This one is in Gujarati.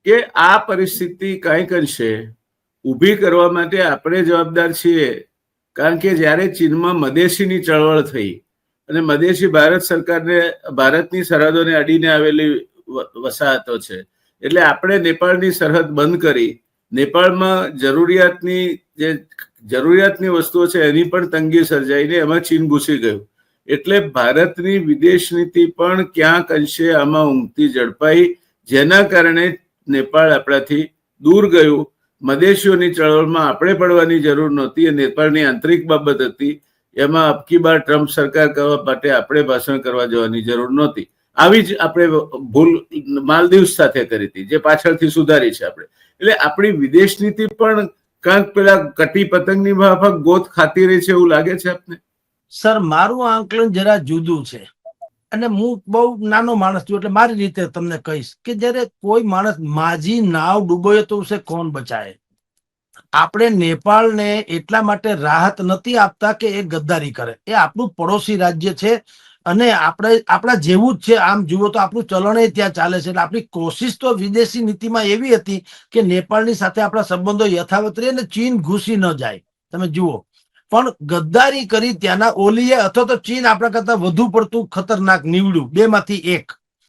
કે આ પરિસ્થિતિ કંઈક અંશે ઊભી કરવા માટે આપણે જવાબદાર છીએ. કારણ કે જ્યારે ચીનમાં મદેશીની ચળવળ થઈ અને મદેશી ભારત સરકારને ભારતની સરહદોને અડીને આવેલી વસાહતો છે, એટલે આપણે નેપાળની સરહદ બંધ કરી નેપાળમાં જરૂરિયાતની વસ્તુઓ છે એની પણ તંગી સર્જાઈને એમાં ચીન ઘૂસી ગયું. એટલે ભારતની વિદેશ નીતિ પણ ક્યાંક અંશે આમાં ઊંઘતી ઝડપાઈ, જેના કારણે નેપાળ આપણાથી દૂર ગયું. મદેશીઓની ચળવળમાં આપણે પડવાની જરૂર નહોતી, એ નેપાળની આંતરિક બાબત હતી. એમાં અબકી બાર ટ્રમ્પ સરકાર કરવા માટે આપણે ભાષણ કરવા જવાની જરૂર નહોતી. આવી જ આપણે ભૂલ માલદીવ્સ સાથે કરી હતી, જે પાછળથી સુધારી છે આપણે. એટલે આપણી વિદેશ નીતિ પણ કાંક પેલા કટી પતંગની માફક ગોત ખાતી રહી છે એવું લાગે છે આપને? સર, મારું આંકલન જરા જુદું છે અને હું બહુ નાનો માણસ છું એટલે મારી રીતે તમને કહીશ કે જયારે કોઈ માણસ માજી નાવ ડૂબોય તો ઉસે કોણ બચાય. આપણે નેપાળને એટલા માટે રાહત નથી આપતા કે એ ગદ્દારી કરે. એ આપણું પડોશી રાજ્ય છે અને આપણા જેવું જ છે. આમ જુઓ તો આપણું ચલણ ત્યાં ચાલે છે. એટલે આપણી કોશિશ તો વિદેશી નીતિમાં એવી હતી કે નેપાળની સાથે આપણા સંબંધો યથાવત રહે અને ચીન ઘૂસી ન જાય. તમે જુઓ, પણ ગદ્દારી કરી ત્યાંના ઓલીએ અથવા તો ચીન આપણા કરતા વધુ પડતું ખતરનાક નીવડ્યું, બેમાંથી એક.